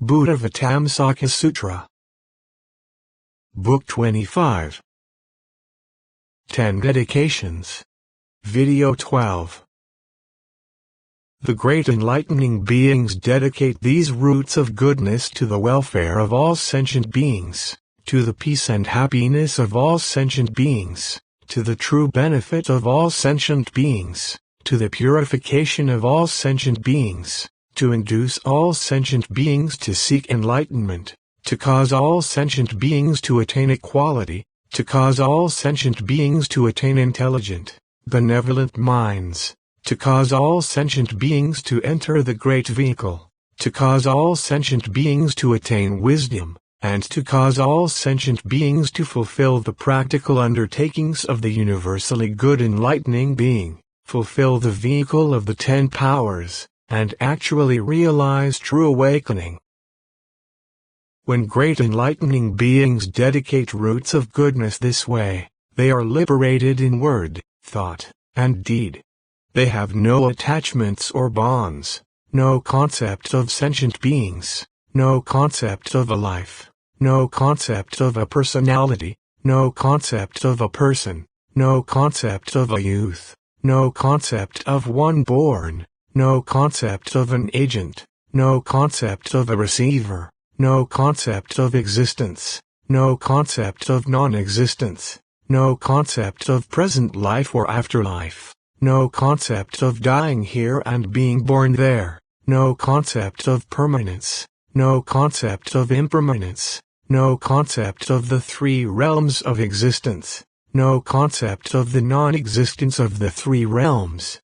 Buddhāvataṃsaka Sutra. Book 25. 10 Dedications. Video 12. The great enlightening beings dedicate these roots of goodness to the welfare of all sentient beings, to the peace and happiness of all sentient beings, to the true benefit of all sentient beings, to the purification of all sentient beings, to induce all sentient beings to seek enlightenment, to cause all sentient beings to attain equality, to cause all sentient beings to attain intelligent, benevolent minds, to cause all sentient beings to enter the great vehicle, to cause all sentient beings to attain wisdom, and to cause all sentient beings to fulfill the practical undertakings of the universally good enlightening being, fulfill the vehicle of the 10 powers, and actually realize true awakening. When great enlightening beings dedicate roots of goodness this way, they are liberated in word, thought, and deed. They have no attachments or bonds, no concept of sentient beings, no concept of a life, no concept of a personality, no concept of a person, no concept of a youth, no concept of one born, no concept of an agent, no concept of a receiver, no concept of existence, no concept of non-existence, no concept of present life or afterlife, no concept of dying here and being born there, no concept of permanence, no concept of impermanence, no concept of the 3 realms of existence, no concept of the non-existence of the 3 realms.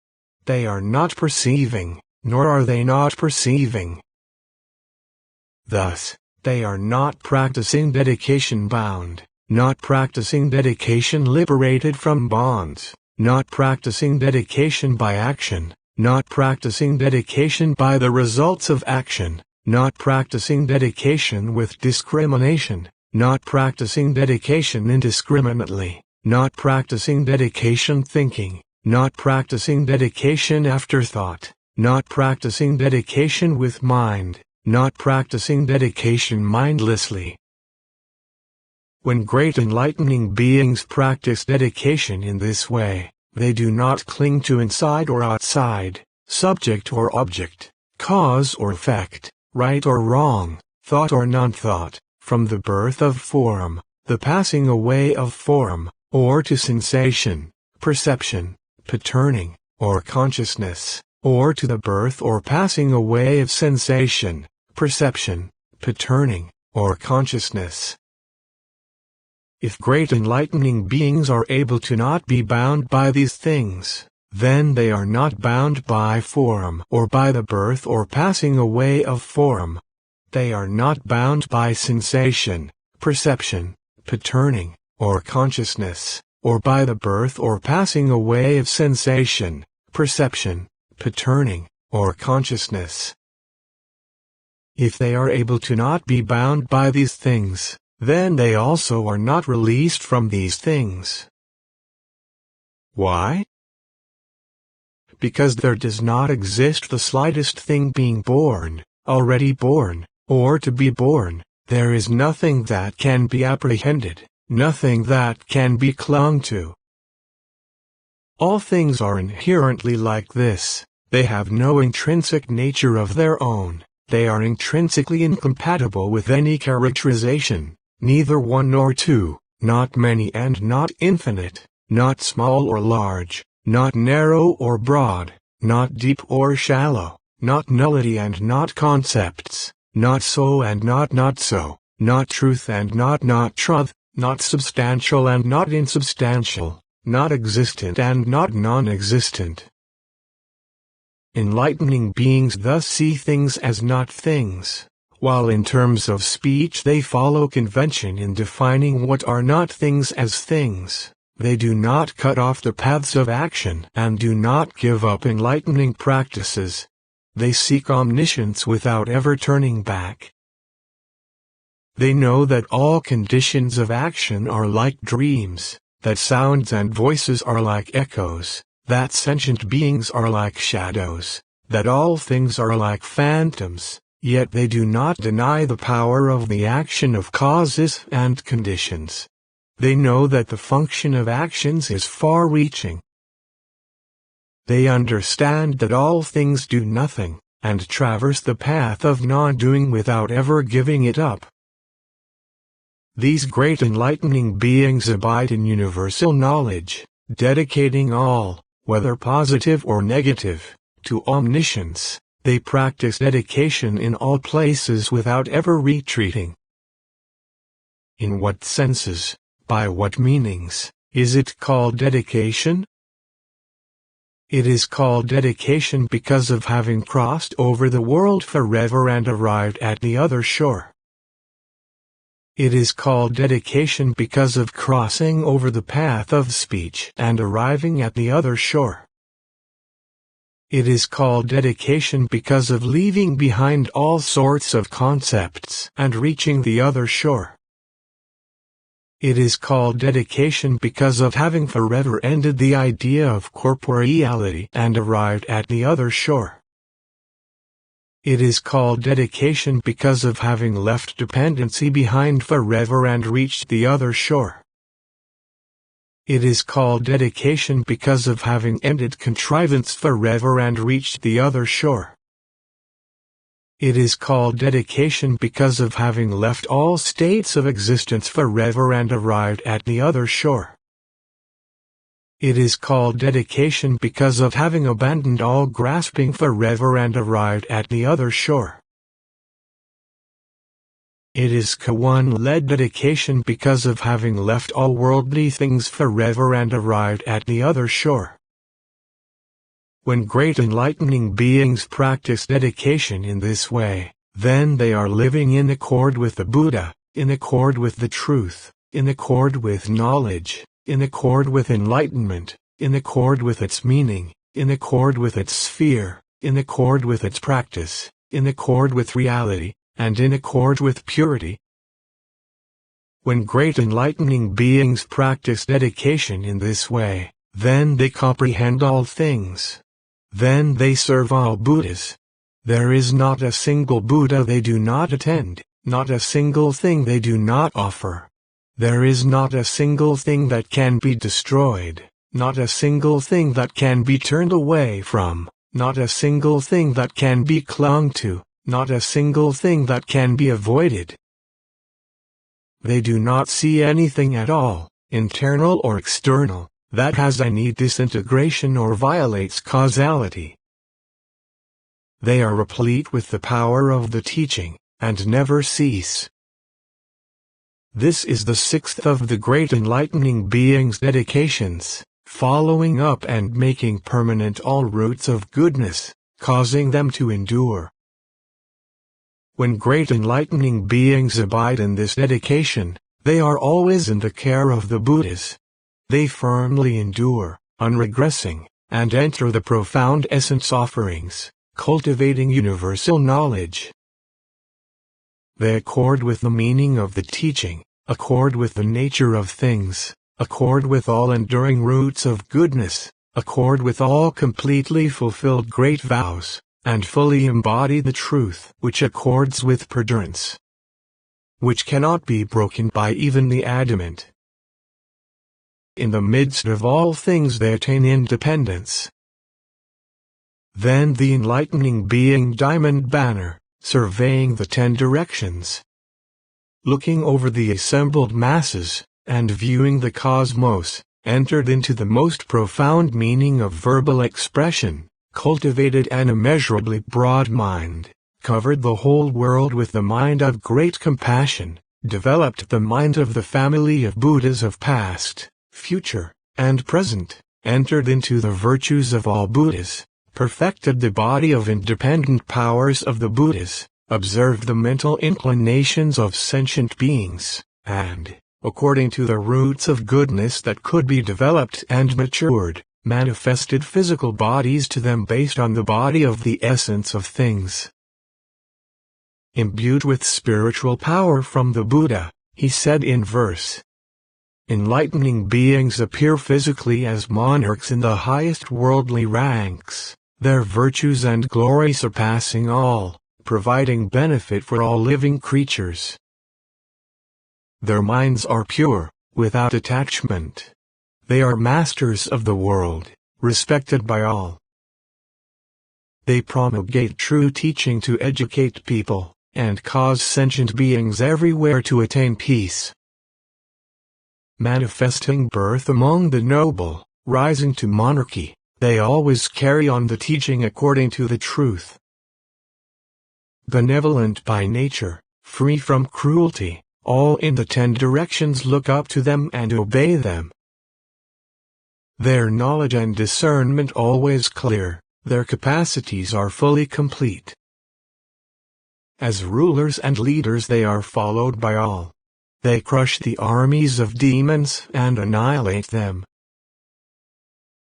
They are not perceiving, nor are they not perceiving. Thus, they are not practicing dedication bound, not practicing dedication liberated from bonds, not practicing dedication by action, not practicing dedication by the results of action, not practicing dedication with discrimination, not practicing dedication indiscriminately, not practicing dedication thinking, not practicing dedication afterthought, not practicing dedication with mind, not practicing dedication mindlessly. When great enlightening beings practice dedication in this way, they do not cling to inside or outside, subject or object, cause or effect, right or wrong, thought or non-thought, from the birth of form, the passing away of form, or to sensation, perception, patterning, or consciousness, or to the birth or passing away of sensation, perception, patterning, or consciousness. If great enlightening beings are able to not be bound by these things, then they are not bound by form or by the birth or passing away of form. They are not bound by sensation, perception, patterning, or consciousness, or by the birth or passing away of sensation, perception, patterning, or consciousness. If they are able to not be bound by these things, then they also are not released from these things. Why? Because there does not exist the slightest thing being born, already born, or to be born. There is nothing that can be apprehended, nothing that can be clung to. All things are inherently like this. They have no intrinsic nature of their own. They are intrinsically incompatible with any characterization, neither one nor two, not many and not infinite, not small or large, not narrow or broad, not deep or shallow, not nullity and not concepts, not so and not so, not truth and not truth, not substantial and not insubstantial, not existent and not non-existent. Enlightening beings thus see things as not things, while in terms of speech they follow convention in defining what are not things as things. They do not cut off the paths of action and do not give up enlightening practices. They seek omniscience without ever turning back. They know that all conditions of action are like dreams, that sounds and voices are like echoes, that sentient beings are like shadows, that all things are like phantoms, Yet they do not deny the power of the action of causes and conditions. They know that the function of actions is far-reaching. They understand that all things do nothing, and traverse the path of non-doing without ever giving it up. These great enlightening beings abide in universal knowledge, dedicating all, whether positive or negative, to omniscience. They practice dedication in all places without ever retreating. In what senses, by what meanings, is it called dedication? It is called dedication because of having crossed over the world forever and arrived at the other shore. It is called dedication because of crossing over the path of speech and arriving at the other shore. It is called dedication because of leaving behind all sorts of concepts and reaching the other shore. It is called dedication because of having forever ended the idea of corporeality and arrived at the other shore. It is called dedication because of having left dependency behind forever and reached the other shore. It is called dedication because of having ended contrivance forever and reached the other shore. It is called dedication because of having left all states of existence forever and arrived at the other shore. It is called dedication because of having abandoned all grasping forever and arrived at the other shore. It is Kawan-led dedication because of having left all worldly things forever and arrived at the other shore. When great enlightening beings practice dedication in this way, then they are living in accord with the Buddha, in accord with the truth, in accord with knowledge, in accord with enlightenment, in accord with its meaning, in accord with its sphere, in accord with its practice, in accord with reality, and in accord with purity. When great enlightening beings practice dedication in this way, then they comprehend all things. Then they serve all Buddhas. There is not a single Buddha they do not attend, not a single thing they do not offer. There is not a single thing that can be destroyed, not a single thing that can be turned away from, not a single thing that can be clung to, not a single thing that can be avoided. They do not see anything at all, internal or external, that has any disintegration or violates causality. They are replete with the power of the teaching, and never cease. This is the sixth of the great enlightening beings' dedications, following up and making permanent all roots of goodness, causing them to endure. When great enlightening beings abide in this dedication, they are always in the care of the Buddhas. They firmly endure, unregressing, and enter the profound essence offerings, cultivating universal knowledge. They accord with the meaning of the teaching, accord with the nature of things, accord with all enduring roots of goodness, accord with all completely fulfilled great vows, and fully embody the truth which accords with perdurance, which cannot be broken by even the adamant. In the midst of all things they attain independence. Then the enlightening being Diamond Banner, surveying the 10 directions, looking over the assembled masses, and viewing the cosmos, entered into the most profound meaning of verbal expression, cultivated an immeasurably broad mind, covered the whole world with the mind of great compassion, developed the mind of the family of Buddhas of past, future, and present, entered into the virtues of all Buddhas, perfected the body of independent powers of the Buddhas, observed the mental inclinations of sentient beings, and, according to the roots of goodness that could be developed and matured, manifested physical bodies to them based on the body of the essence of things. Imbued with spiritual power from the Buddha, he said in verse, "Enlightening beings appear physically as monarchs in the highest worldly ranks, their virtues and glory surpassing all, providing benefit for all living creatures. Their minds are pure, without attachment. They are masters of the world, respected by all. They promulgate true teaching to educate people, and cause sentient beings everywhere to attain peace. Manifesting birth among the noble, rising to monarchy, they always carry on the teaching according to the truth. Benevolent by nature, free from cruelty, all in the 10 directions look up to them and obey them. Their knowledge and discernment always clear, their capacities are fully complete. As rulers and leaders they are followed by all. They crush the armies of demons and annihilate them.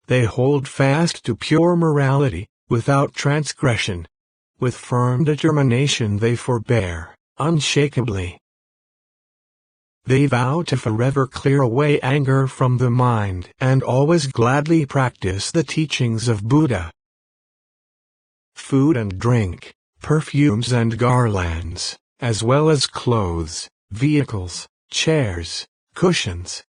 They hold fast to pure morality, without transgression. With firm determination they forbear, unshakably. They vow to forever clear away anger from the mind and always gladly practice the teachings of Buddha. Food and drink, perfumes and garlands, as well as clothes, vehicles, chairs, cushions,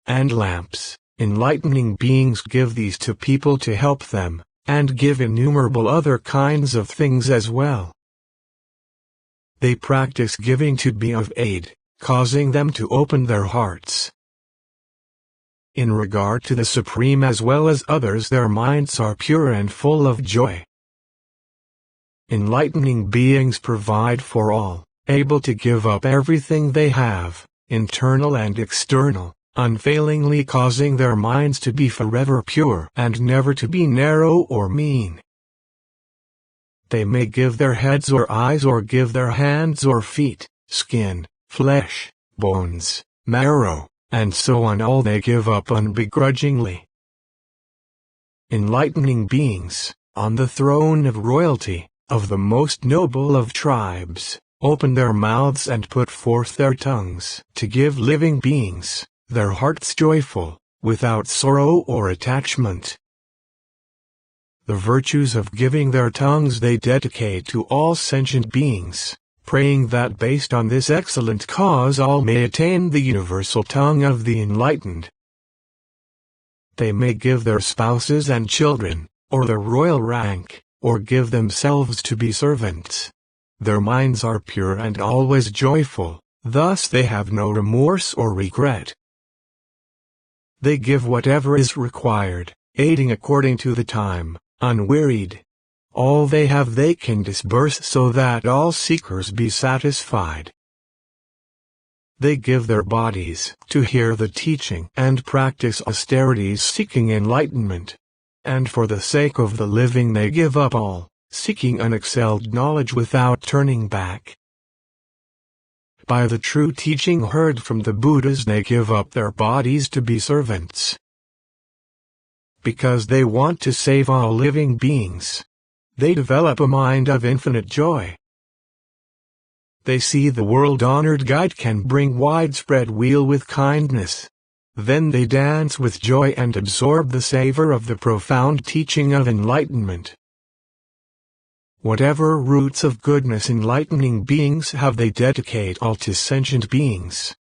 and lamps, enlightening beings give these to people to help them, and give innumerable other kinds of things as well. They practice giving to be of aid, causing them to open their hearts. In regard to the Supreme as well as others, their minds are pure and full of joy. Enlightening beings provide for all, able to give up everything they have, internal and external, unfailingly causing their minds to be forever pure and never to be narrow or mean. They may give their heads or eyes or give their hands or feet, skin, flesh, bones, marrow, and so on, all they give up unbegrudgingly. Enlightening beings, on the throne of royalty, of the most noble of tribes, open their mouths and put forth their tongues to give living beings, their hearts joyful, without sorrow or attachment. The virtues of giving their tongues they dedicate to all sentient beings, praying that based on this excellent cause all may attain the universal tongue of the enlightened. They may give their spouses and children, or their royal rank, or give themselves to be servants. Their minds are pure and always joyful, thus they have no remorse or regret. They give whatever is required, aiding according to the time, unwearied. All they have they can disburse so that all seekers be satisfied. They give their bodies to hear the teaching and practice austerities seeking enlightenment. And for the sake of the living they give up all, seeking unexcelled knowledge without turning back. By the true teaching heard from the Buddhas they give up their bodies to be servants. Because they want to save all living beings, they develop a mind of infinite joy. They see the world-honored guide can bring widespread weal with kindness. Then they dance with joy and absorb the savor of the profound teaching of enlightenment. Whatever roots of goodness enlightening beings have they dedicate all to sentient beings.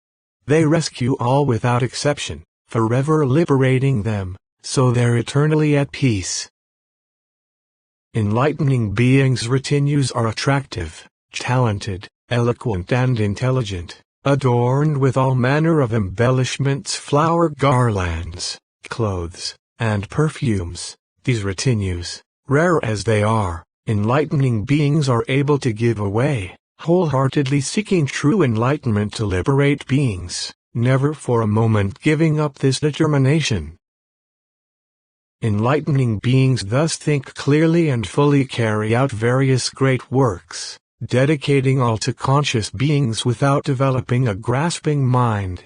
They rescue all without exception, forever liberating them, so they're eternally at peace. Enlightening beings' retinues are attractive, talented, eloquent and intelligent, adorned with all manner of embellishments, flower garlands, clothes, and perfumes. These retinues, rare as they are, enlightening beings are able to give away, wholeheartedly seeking true enlightenment to liberate beings, never for a moment giving up this determination. Enlightening beings thus think clearly and fully carry out various great works, dedicating all to conscious beings without developing a grasping mind.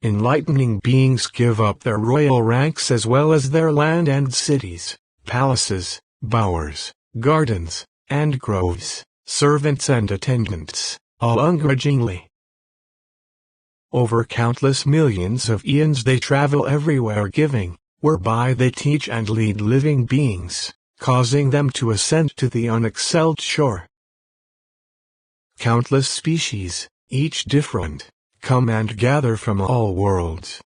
Enlightening beings give up their royal ranks as well as their land and cities, palaces, bowers, gardens, and groves, servants and attendants, all ungrudgingly. Over countless millions of eons they travel everywhere giving, whereby they teach and lead living beings, causing them to ascend to the unexcelled shore. Countless species, each different, come and gather from all worlds.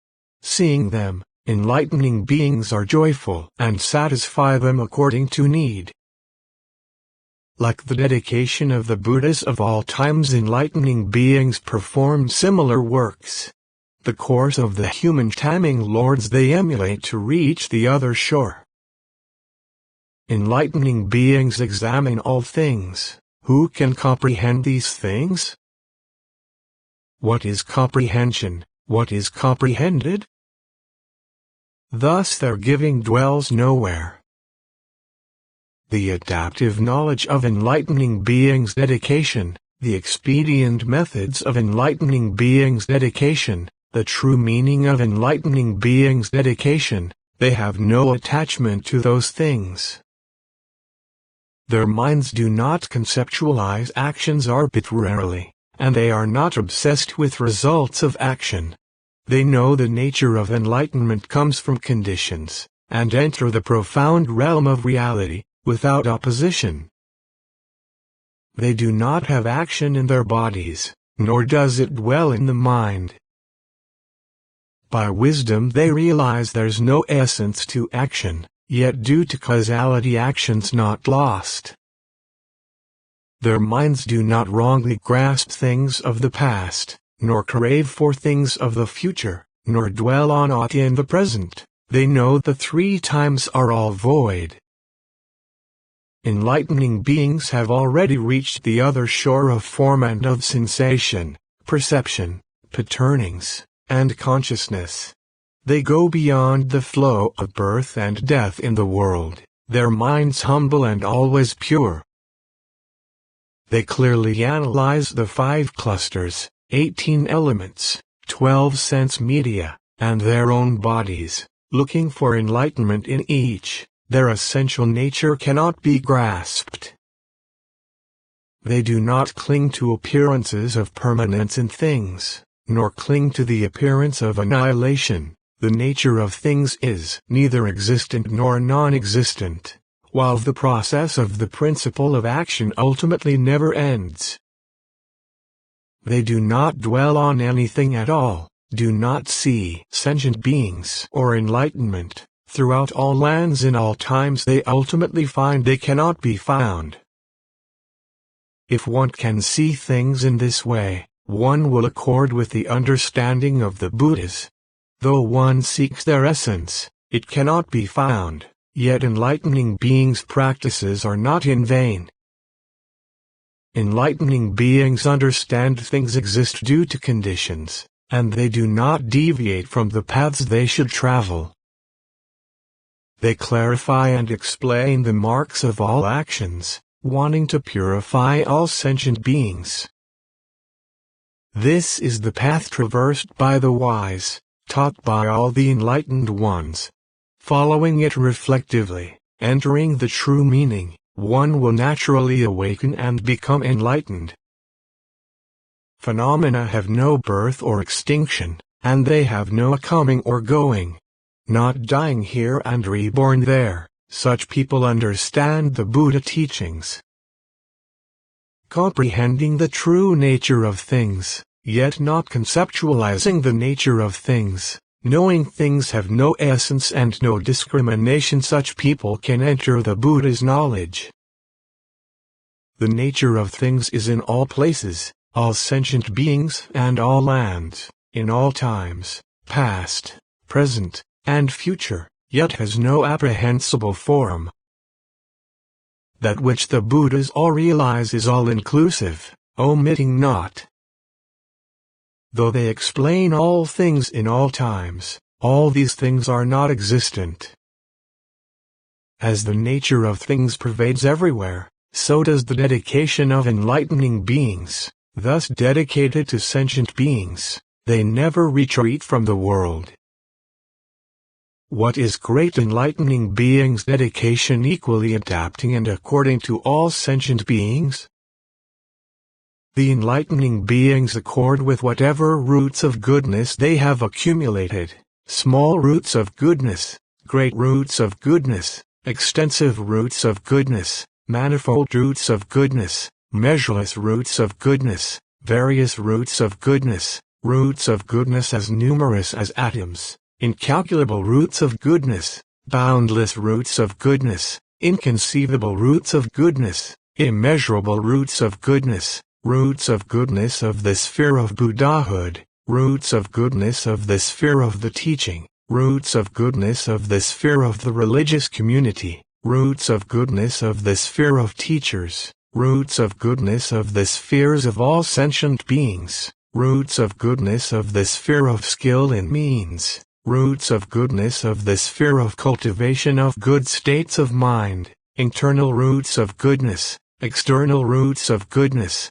Seeing them, enlightening beings are joyful and satisfy them according to need. Like the dedication of the Buddhas of all times, enlightening beings performed similar works. The course of the human taming lords they emulate to reach the other shore. Enlightening beings examine all things. Who can comprehend these things? What is comprehension? What is comprehended? Thus their giving dwells nowhere. The adaptive knowledge of enlightening beings' dedication, the expedient methods of enlightening beings' dedication, the true meaning of enlightening beings' dedication, they have no attachment to those things. Their minds do not conceptualize actions arbitrarily, and they are not obsessed with results of action. They know the nature of enlightenment comes from conditions, and enter the profound realm of reality, without opposition. They do not have action in their bodies, nor does it dwell in the mind. By wisdom they realize there's no essence to action, yet due to causality action's not lost. Their minds do not wrongly grasp things of the past, nor crave for things of the future, nor dwell on aught in the present. They know the three times are all void. Enlightening beings have already reached the other shore of form and of sensation, perception, patternings, and consciousness. They go beyond the flow of birth and death in the world, their minds humble and always pure. They clearly analyze the 5 clusters, 18 elements, 12 sense media, and their own bodies, looking for enlightenment in each. Their essential nature cannot be grasped. They do not cling to appearances of permanence in things, nor cling to the appearance of annihilation. The nature of things is neither existent nor non-existent, while the process of the principle of action ultimately never ends. They do not dwell on anything at all, do not see sentient beings or enlightenment. Throughout all lands in all times they ultimately find they cannot be found. If one can see things in this way, one will accord with the understanding of the Buddhas. Though one seeks their essence, it cannot be found, yet enlightening beings' practices are not in vain. Enlightening beings understand things exist due to conditions, and they do not deviate from the paths they should travel. They clarify and explain the marks of all actions, wanting to purify all sentient beings. This is the path traversed by the wise, taught by all the enlightened ones. Following it reflectively, entering the true meaning, one will naturally awaken and become enlightened. Phenomena have no birth or extinction, and they have no coming or going. Not dying here and reborn there, such people understand the Buddha teachings. Comprehending the true nature of things, yet not conceptualizing the nature of things, knowing things have no essence and no discrimination, such people can enter the Buddha's knowledge. The nature of things is in all places, all sentient beings and all lands, in all times, past, present, and future, yet has no apprehensible form. That which the Buddhas all realize is all-inclusive, omitting naught. Though they explain all things in all times, all these things are not existent. As the nature of things pervades everywhere, so does the dedication of enlightening beings, thus dedicated to sentient beings, they never retreat from the world. What is great enlightening beings' dedication equally adapting and according to all sentient beings? The enlightening beings accord with whatever roots of goodness they have accumulated, small roots of goodness, great roots of goodness, extensive roots of goodness, manifold roots of goodness, measureless roots of goodness, various roots of goodness as numerous as atoms, incalculable roots of goodness, boundless roots of goodness, inconceivable roots of goodness, immeasurable roots of goodness of the sphere of Buddhahood, roots of goodness of the sphere of the teaching, roots of goodness of the sphere of the religious community, roots of goodness of the sphere of teachers, roots of goodness of the spheres of all sentient beings, roots of goodness of the sphere of skill in means, roots of goodness of the sphere of cultivation of good states of mind, internal roots of goodness, external roots of goodness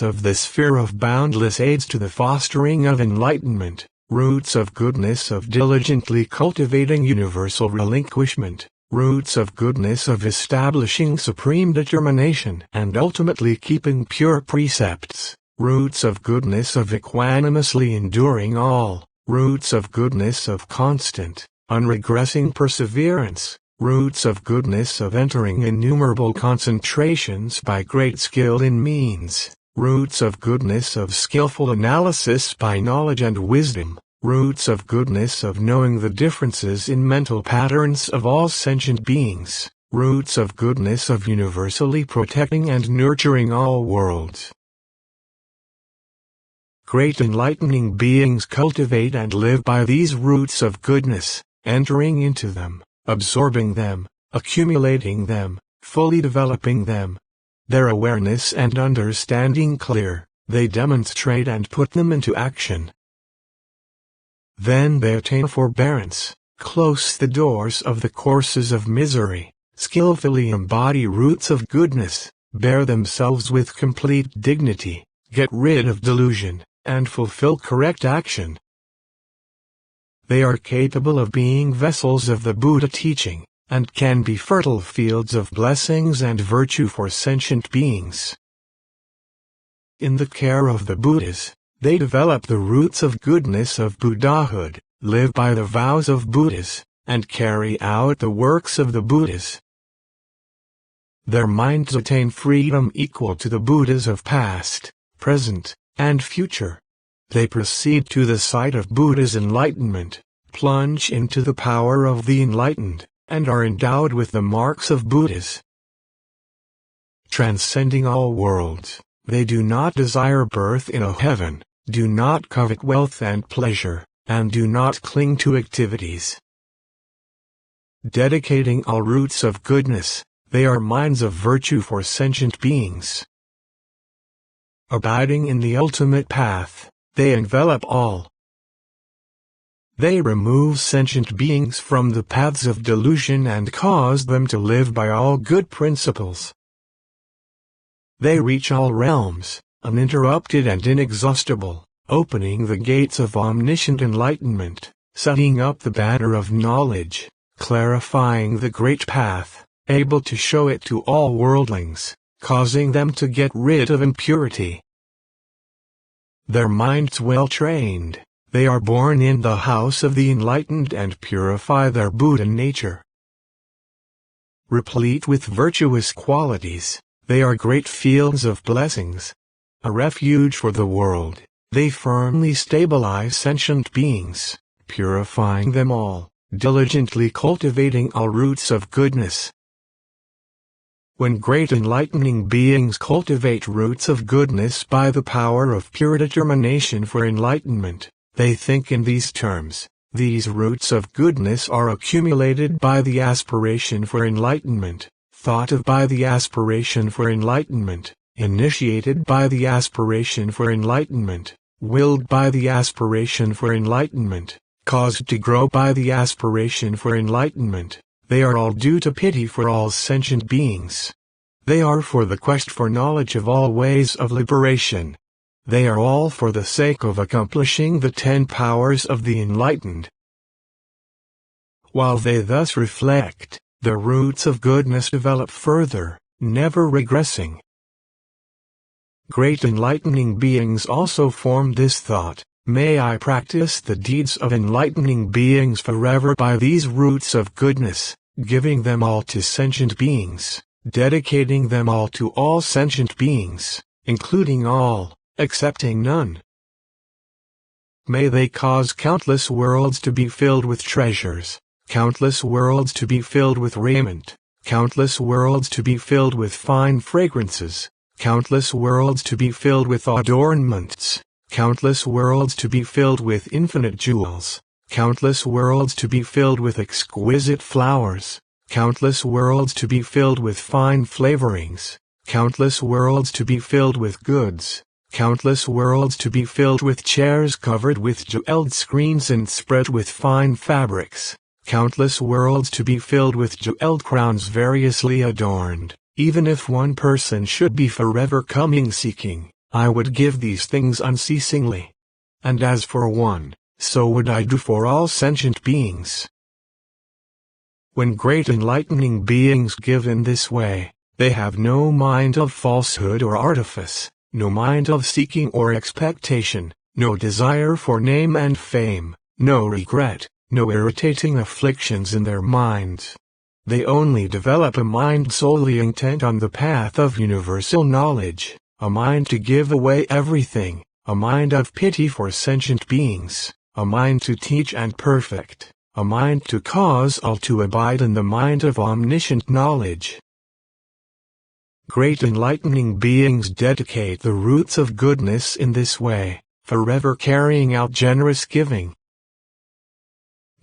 of the sphere of boundless aids to the fostering of enlightenment, roots of goodness of diligently cultivating universal relinquishment, roots of goodness of establishing supreme determination and ultimately keeping pure precepts, roots of goodness of equanimously enduring all, roots of goodness of constant, unregressing perseverance, roots of goodness of entering innumerable concentrations by great skill in means, roots of goodness of skillful analysis by knowledge and wisdom, roots of goodness of knowing the differences in mental patterns of all sentient beings, roots of goodness of universally protecting and nurturing all worlds. Great enlightening beings cultivate and live by these roots of goodness, entering into them, absorbing them, accumulating them, fully developing them. Their awareness and understanding clear, they demonstrate and put them into action. Then they attain forbearance, close the doors of the courses of misery, skillfully embody roots of goodness, bear themselves with complete dignity, get rid of delusion, and fulfill correct action. They are capable of being vessels of the Buddha teaching, and can be fertile fields of blessings and virtue for sentient beings. In the care of the Buddhas, they develop the roots of goodness of Buddhahood, live by the vows of Buddhas, and carry out the works of the Buddhas. Their minds attain freedom equal to the Buddhas of past, present, and future. They proceed to the site of Buddha's enlightenment, plunge into the power of the enlightened, and are endowed with the marks of Buddhas. Transcending all worlds, they do not desire birth in a heaven, do not covet wealth and pleasure, and do not cling to activities. Dedicating all roots of goodness, they are minds of virtue for sentient beings. Abiding in the ultimate path, they envelop all. They remove sentient beings from the paths of delusion and cause them to live by all good principles. They reach all realms, uninterrupted and inexhaustible, opening the gates of omniscient enlightenment, setting up the banner of knowledge, clarifying the great path, able to show it to all worldlings, causing them to get rid of impurity. Their minds well trained, they are born in the house of the enlightened and purify their Buddha nature. Replete with virtuous qualities, they are great fields of blessings. A refuge for the world, they firmly stabilize sentient beings, purifying them all, diligently cultivating all roots of goodness. When great enlightening beings cultivate roots of goodness by the power of pure determination for enlightenment, they think in these terms: these roots of goodness are accumulated by the aspiration for enlightenment, thought of by the aspiration for enlightenment, initiated by the aspiration for enlightenment, willed by the aspiration for enlightenment, caused to grow by the aspiration for enlightenment. They are all due to pity for all sentient beings. They are for the quest for knowledge of all ways of liberation. They are all for the sake of accomplishing the 10 powers of the enlightened. While they thus reflect, the roots of goodness develop further, never regressing. Great enlightening beings also form this thought: may I practice the deeds of enlightening beings forever by these roots of goodness, giving them all to sentient beings, dedicating them all to all sentient beings, including all, excepting none. May they cause countless worlds to be filled with treasures, countless worlds to be filled with raiment, countless worlds to be filled with fine fragrances, countless worlds to be filled with adornments, countless worlds to be filled with infinite jewels, countless worlds to be filled with exquisite flowers, countless worlds to be filled with fine flavorings, countless worlds to be filled with goods, countless worlds to be filled with chairs covered with jeweled screens and spread with fine fabrics, countless worlds to be filled with jeweled crowns variously adorned. Even if one person should be forever coming seeking, I would give these things unceasingly. And as for one, so would I do for all sentient beings. When great enlightening beings give in this way, they have no mind of falsehood or artifice, no mind of seeking or expectation, no desire for name and fame, no regret, no irritating afflictions in their minds. They only develop a mind solely intent on the path of universal knowledge, a mind to give away everything, a mind of pity for sentient beings, a mind to teach and perfect, a mind to cause all to abide in the mind of omniscient knowledge. Great enlightening beings dedicate the roots of goodness in this way, forever carrying out generous giving.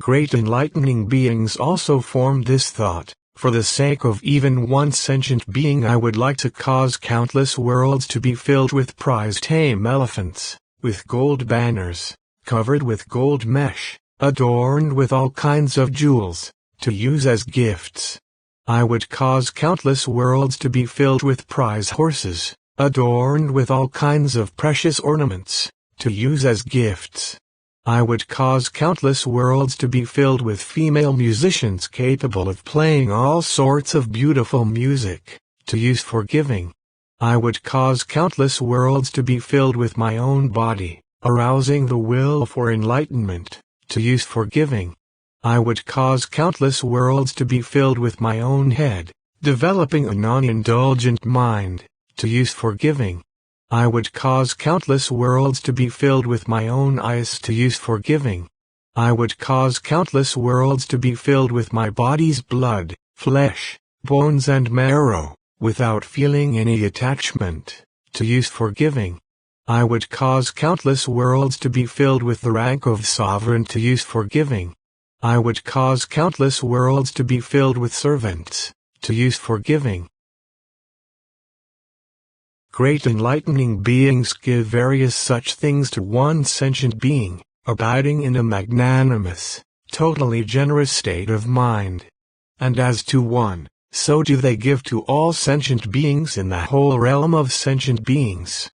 Great enlightening beings also form this thought: for the sake of even one sentient being I would like to cause countless worlds to be filled with prize tame elephants, with gold banners, covered with gold mesh, adorned with all kinds of jewels, to use as gifts. I would cause countless worlds to be filled with prize horses, adorned with all kinds of precious ornaments, to use as gifts. I would cause countless worlds to be filled with female musicians capable of playing all sorts of beautiful music, to use for giving. I would cause countless worlds to be filled with my own body, arousing the will for enlightenment, to use for giving. I would cause countless worlds to be filled with my own head, developing a non-indulgent mind, to use for giving. I would cause countless worlds to be filled with my own eyes to use for giving. I would cause countless worlds to be filled with my body's blood, flesh, bones and marrow, without feeling any attachment, to use for giving. I would cause countless worlds to be filled with the rank of sovereign to use for giving. I would cause countless worlds to be filled with servants, to use for giving. Great enlightening beings give various such things to one sentient being, abiding in a magnanimous, totally generous state of mind. And as to one, so do they give to all sentient beings in the whole realm of sentient beings.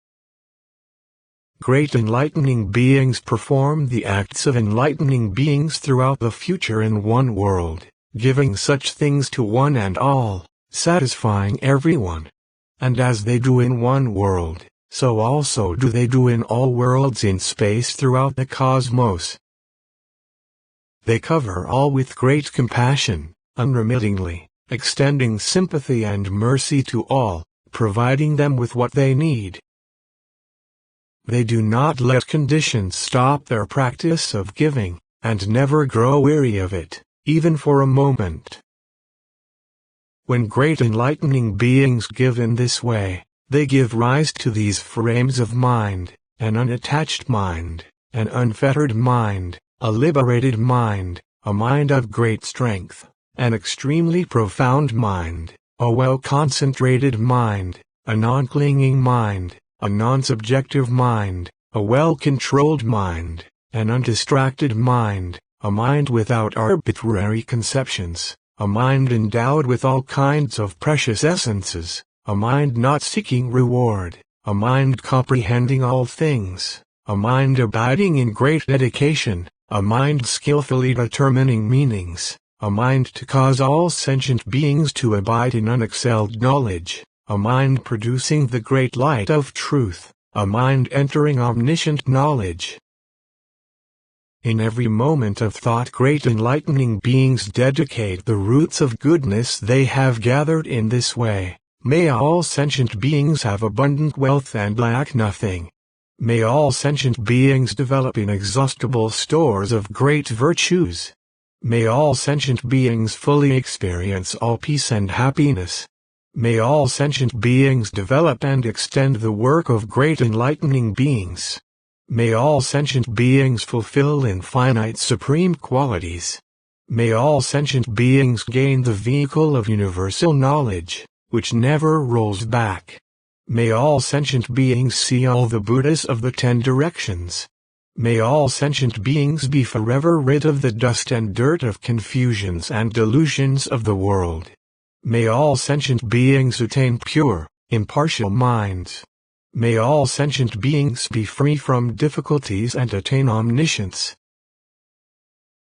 Great enlightening beings perform the acts of enlightening beings throughout the future in one world, giving such things to one and all, satisfying everyone. And as they do in one world, so also do they do in all worlds in space throughout the cosmos. They cover all with great compassion, unremittingly, extending sympathy and mercy to all, providing them with what they need. They do not let conditions stop their practice of giving, and never grow weary of it, even for a moment. When great enlightening beings give in this way, they give rise to these frames of mind: an unattached mind, an unfettered mind, a liberated mind, a mind of great strength, an extremely profound mind, a well-concentrated mind, a non-clinging mind, a non-subjective mind, a well-controlled mind, an undistracted mind, a mind without arbitrary conceptions, a mind endowed with all kinds of precious essences, a mind not seeking reward, a mind comprehending all things, a mind abiding in great dedication, a mind skillfully determining meanings, a mind to cause all sentient beings to abide in unexcelled knowledge, a mind producing the great light of truth, a mind entering omniscient knowledge. In every moment of thought, great enlightening beings dedicate the roots of goodness they have gathered in this way. May all sentient beings have abundant wealth and lack nothing. May all sentient beings develop inexhaustible stores of great virtues. May all sentient beings fully experience all peace and happiness. May all sentient beings develop and extend the work of great enlightening beings. May all sentient beings fulfill infinite supreme qualities. May all sentient beings gain the vehicle of universal knowledge, which never rolls back. May all sentient beings see all the Buddhas of the 10 directions. May all sentient beings be forever rid of the dust and dirt of confusions and delusions of the world. May all sentient beings attain pure, impartial minds. May all sentient beings be free from difficulties and attain omniscience.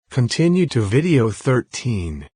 Continue to video 13.